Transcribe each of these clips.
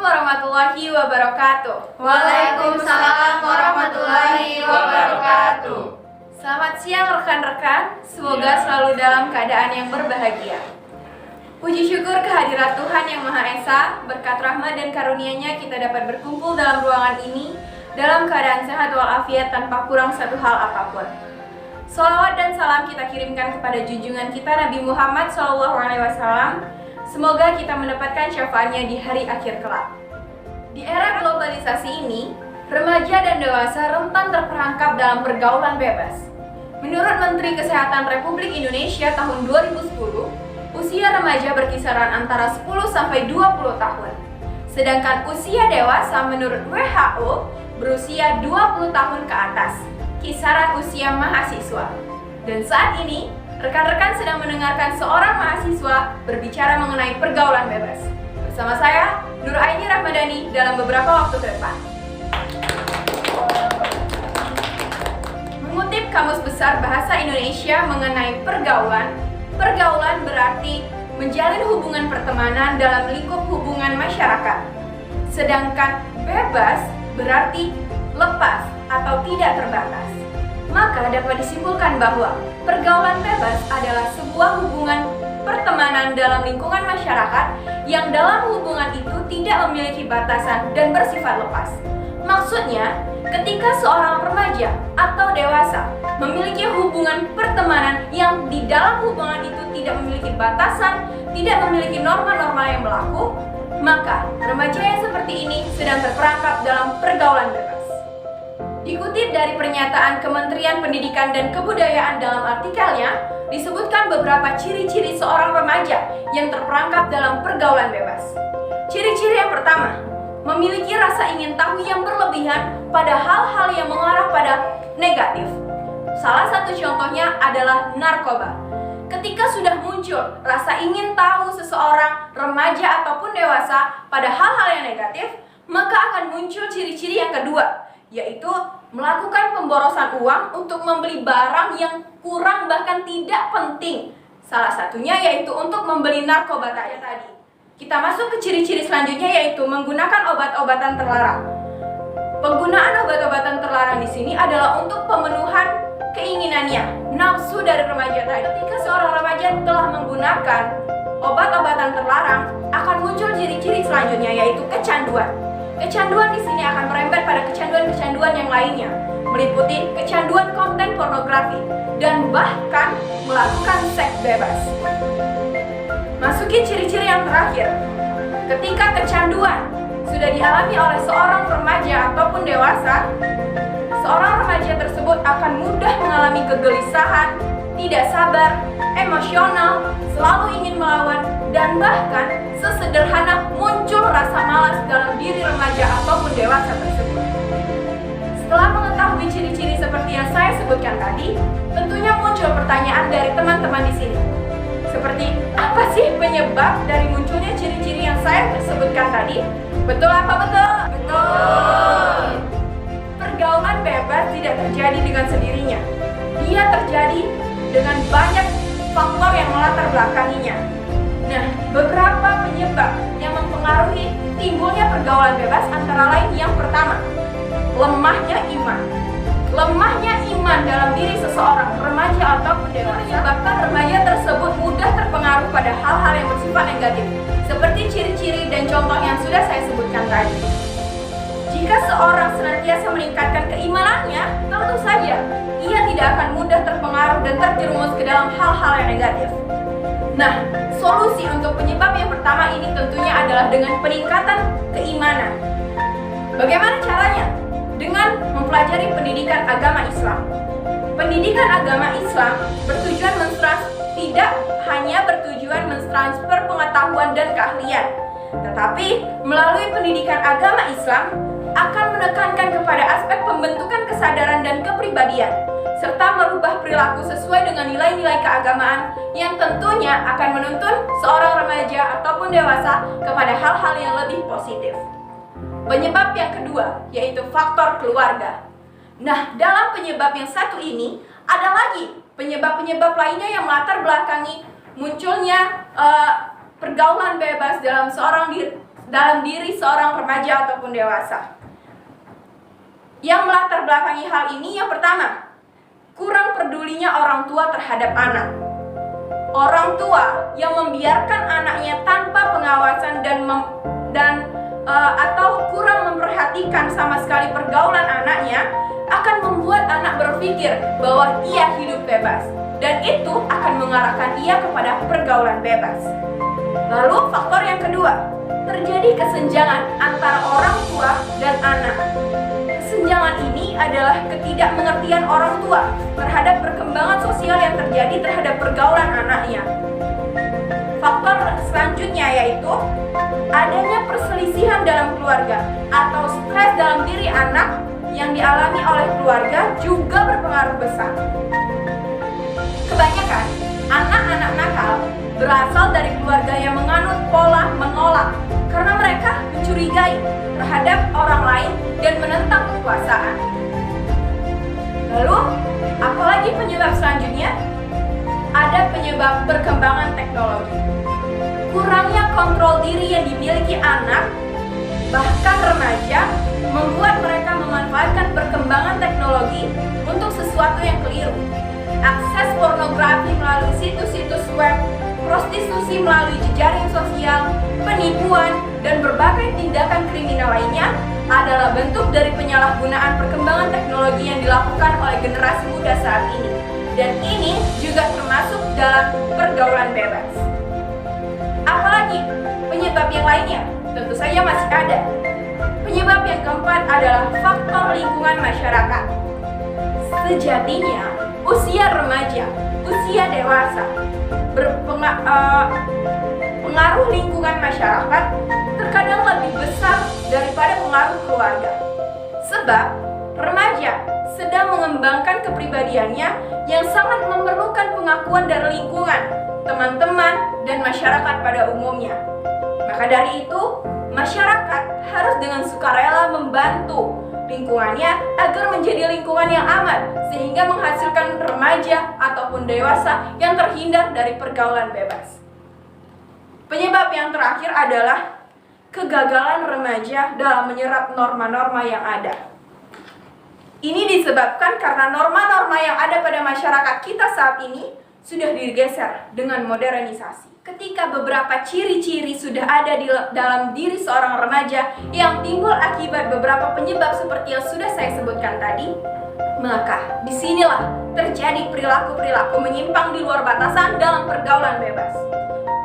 warahmatullahi wabarakatuh. Waalaikumsalam warahmatullahi wabarakatuh. Selamat siang rekan-rekan, semoga selalu dalam keadaan yang berbahagia. Puji syukur kehadirat Tuhan Yang Maha Esa, berkat rahmat dan karunia-Nya kita dapat berkumpul dalam ruangan ini dalam keadaan sehat walafiat tanpa kurang satu hal apapun. Shalawat dan salam kita kirimkan kepada junjungan kita Nabi Muhammad SAW. Semoga kita mendapatkan syafaatnya di hari akhir kelak. Di era globalisasi ini, remaja dan dewasa rentan terperangkap dalam pergaulan bebas. Menurut Menteri Kesehatan Republik Indonesia tahun 2010, usia remaja berkisaran antara 10 sampai 20 tahun. Sedangkan usia dewasa menurut WHO berusia 20 tahun ke atas, kisaran usia mahasiswa. Dan saat ini, rekan-rekan sedang mendengarkan seorang mahasiswa berbicara mengenai pergaulan bebas. Bersama saya, Nur Aini Rahmadani, dalam beberapa waktu ke depan. Mengutip Kamus Besar Bahasa Indonesia mengenai pergaulan, pergaulan berarti menjalin hubungan pertemanan dalam lingkup hubungan masyarakat. Sedangkan bebas berarti lepas atau tidak terbatas. Maka dapat disimpulkan bahwa pergaulan bebas adalah sebuah hubungan pertemanan dalam lingkungan masyarakat yang dalam hubungan itu tidak memiliki batasan dan bersifat lepas. Maksudnya, ketika seorang remaja atau dewasa memiliki hubungan pertemanan yang di dalam hubungan itu tidak memiliki batasan, tidak memiliki norma-norma yang berlaku, maka remaja yang seperti ini sedang terperangkap dalam pergaulan bebas. Dikutip dari pernyataan Kementerian Pendidikan dan Kebudayaan dalam artikelnya, disebutkan beberapa ciri-ciri seorang remaja yang terperangkap dalam pergaulan bebas. Ciri-ciri yang pertama, memiliki rasa ingin tahu yang berlebihan pada hal-hal yang mengarah pada negatif. Salah satu contohnya adalah narkoba. Ketika sudah muncul rasa ingin tahu seseorang remaja ataupun dewasa pada hal-hal yang negatif, maka akan muncul ciri-ciri yang kedua, yaitu melakukan pemborosan uang untuk membeli barang yang kurang bahkan tidak penting. Salah satunya yaitu untuk membeli narkoba tadi. Kita masuk ke ciri-ciri selanjutnya, yaitu menggunakan obat-obatan terlarang. Penggunaan obat-obatan terlarang di sini adalah untuk pemenuhan keinginannya, nafsu dari remaja tadi. Ketika seorang remaja telah menggunakan obat-obatan terlarang, akan muncul ciri-ciri selanjutnya, yaitu kecanduan. Kecanduan di sini akan merembet pada kecanduan-kecanduan yang lainnya, meliputi kecanduan konten pornografi dan bahkan melakukan seks bebas. Masuki ciri-ciri yang terakhir. Ketika kecanduan sudah dialami oleh seorang remaja ataupun dewasa, seorang remaja tersebut akan mudah mengalami kegelisahan, tidak sabar, emosional, selalu ingin melawan, dan bahkan sesederhana muncul rasa malas dalam diri remaja ataupun dewasa tersebut. Setelah mengetahui ciri-ciri seperti yang saya sebutkan tadi, tentunya muncul pertanyaan dari teman-teman di sini. Seperti, apa sih penyebab dari munculnya ciri-ciri yang saya sebutkan tadi? Betul apa betul? Betul! Pergaulan bebas tidak terjadi dengan sendirinya. Dia terjadi dengan banyak faktor yang melatar belakanginya. Nah, beberapa penyebab yang mempengaruhi timbulnya pergaulan bebas antara lain yang pertama, lemahnya iman. Lemahnya iman dalam diri seseorang, remaja ataupun dewasa, menyebabkan remaja tersebut mudah terpengaruh pada hal-hal yang bersifat negatif, seperti ciri-ciri dan contoh yang sudah saya sebutkan tadi. Jika seorang senantiasa meningkatkan keimanannya, tentu saja ia tidak akan mudah terpengaruh dan terjerumus ke dalam hal-hal yang negatif. Nah, solusi untuk penyebab yang pertama ini tentunya adalah dengan peningkatan keimanan. Bagaimana caranya? Dengan mempelajari pendidikan agama Islam. Pendidikan agama Islam tidak hanya bertujuan mentransfer pengetahuan dan keahlian, tetapi melalui pendidikan agama Islam akan menekankan kepada aspek pembentukan kesadaran dan kepribadian, serta merubah perilaku sesuai dengan nilai-nilai keagamaan yang tentunya akan menuntun seorang remaja ataupun dewasa kepada hal-hal yang lebih positif. Penyebab yang kedua yaitu faktor keluarga. Nah, dalam penyebab yang satu ini ada lagi penyebab-penyebab lainnya yang melatar belakangi munculnya pergaulan bebas dalam dalam diri seorang remaja ataupun dewasa. Yang melatar belakangi hal ini yang pertama, kurang pedulinya orang tua terhadap anak. Orang tua yang membiarkan anaknya tanpa pengawasan atau kurang memperhatikan sama sekali pergaulan anaknya akan membuat anak berpikir bahwa ia hidup bebas, dan itu akan mengarahkan ia kepada pergaulan bebas. Lalu faktor yang kedua, terjadi kesenjangan antara orang tua dan anak. Kesenjangan ini adalah ketidakmengertian orang tua terhadap perkembangan sosial yang terjadi terhadap pergaulan anaknya. Faktor selanjutnya yaitu adanya perselisihan dalam keluarga atau stres dalam diri anak yang dialami oleh keluarga juga berpengaruh besar. Kebanyakan anak-anak nakal berasal dari keluarga yang menganut pola menolak karena mereka mencurigai terhadap orang lain dan menentang kekuasaan. Lalu, apalagi penyebab selanjutnya? Ada penyebab perkembangan teknologi. Kurangnya kontrol diri yang dimiliki anak, bahkan remaja, membuat mereka memanfaatkan perkembangan teknologi untuk sesuatu yang keliru. Akses pornografi melalui situs-situs web, prostitusi melalui jejaring sosial, penipuan, dan berbagai tindakan kriminal lainnya adalah bentuk dari penyalahgunaan perkembangan teknologi yang dilakukan oleh generasi muda saat ini. Dan ini juga termasuk dalam pergaulan bebas. Apalagi penyebab yang lainnya? Tentu saja masih ada. Penyebab yang keempat adalah faktor lingkungan masyarakat. Sejatinya, usia remaja, usia dewasa, pengaruh lingkungan masyarakat terkadang lebih besar daripada pengaruh keluarga. Sebab remaja sedang mengembangkan kepribadiannya yang sangat memerlukan pengakuan dari lingkungan, teman-teman, dan masyarakat pada umumnya. Maka dari itu, masyarakat harus dengan sukarela membantu lingkungannya agar menjadi lingkungan yang aman, sehingga menghasilkan remaja ataupun dewasa yang terhindar dari pergaulan bebas. Penyebab yang terakhir adalah kegagalan remaja dalam menyerap norma-norma yang ada. Ini disebabkan karena norma-norma yang ada pada masyarakat kita saat ini sudah digeser dengan modernisasi. Ketika beberapa ciri-ciri sudah ada dalam diri seorang remaja yang timbul akibat beberapa penyebab seperti yang sudah saya sebutkan tadi, maka disinilah terjadi perilaku-perilaku menyimpang di luar batasan dalam pergaulan bebas.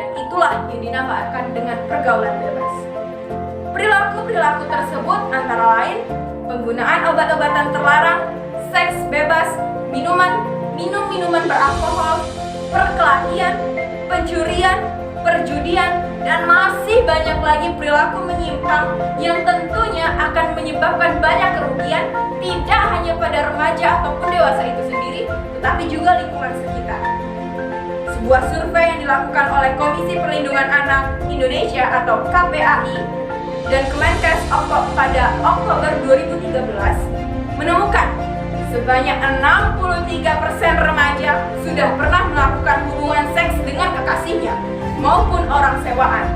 Dan itulah yang dinamakan dengan pergaulan bebas. Perilaku-perilaku tersebut antara lain penggunaan obat-obatan terlarang, seks bebas, minum-minuman beralkohol, perkelahian, pencurian, perjudian, dan masih banyak lagi perilaku menyimpang yang tentunya akan menyebabkan banyak kerugian tidak hanya pada remaja ataupun dewasa itu sendiri, tetapi juga lingkungan sekitar. Sebuah survei yang dilakukan oleh Komisi Perlindungan Anak Indonesia atau KPAI dan Kemenkes pada Oktober 2013 menemukan sebanyak 63% remaja sudah pernah melakukan hubungan seks dengan kekasihnya maupun orang sewaan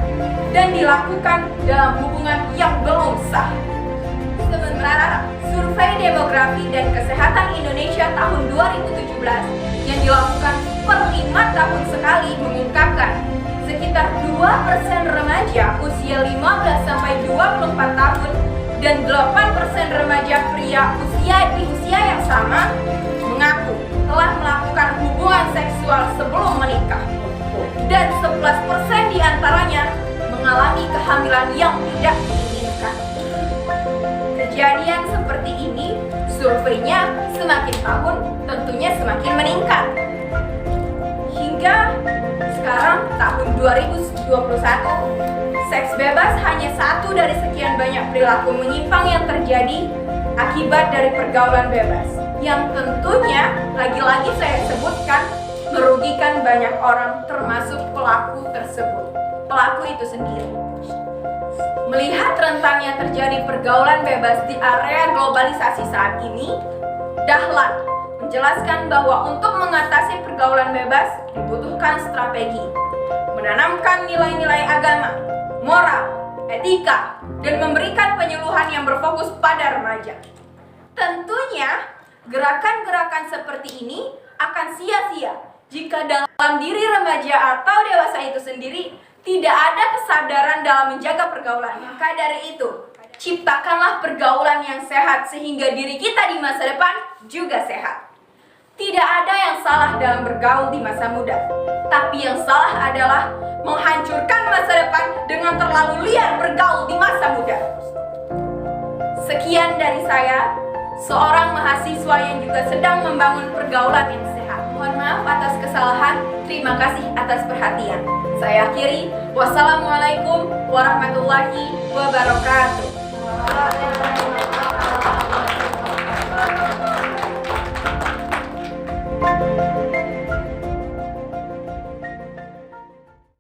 dan dilakukan dalam hubungan yang belum sah. Sementara survei demografi dan kesehatan Indonesia tahun 2017 yang dilakukan per 5 tahun sekali mengungkapkan sekitar 2% remaja usia 15 sampai 24 tahun dan 8% remaja pria di usia yang sama mengaku telah melakukan hubungan seksual sebelum menikah. Dan 11% diantaranya mengalami kehamilan yang tidak diinginkan. Kejadian seperti ini, surveinya semakin tahun tentunya semakin meningkat. Hingga sekarang tahun 2021, seks bebas hanya satu dari sekian banyak perilaku menyimpang yang terjadi akibat dari pergaulan bebas, yang tentunya lagi-lagi saya sebutkan merugikan banyak orang termasuk pelaku tersebut, pelaku itu sendiri. Melihat rentangnya terjadi pergaulan bebas di area globalisasi saat ini, Dahlan menjelaskan bahwa untuk mengatasi pergaulan bebas dibutuhkan strategi, menanamkan nilai-nilai agama, moral, etika, dan memberikan penyuluhan yang berfokus pada remaja. Tentunya, gerakan-gerakan seperti ini akan sia-sia jika dalam diri remaja atau dewasa itu sendiri tidak ada kesadaran dalam menjaga pergaulan. Maka dari itu, ciptakanlah pergaulan yang sehat sehingga diri kita di masa depan juga sehat. Tidak ada yang salah dalam bergaul di masa muda, tapi yang salah adalah menghancurkan masa depan dengan terlalu liar bergaul di masa muda. Sekian dari saya, seorang mahasiswa yang juga sedang membangun pergaulan yang sehat. Mohon maaf atas kesalahan, terima kasih atas perhatian. Saya akhiri, wassalamualaikum warahmatullahi wabarakatuh.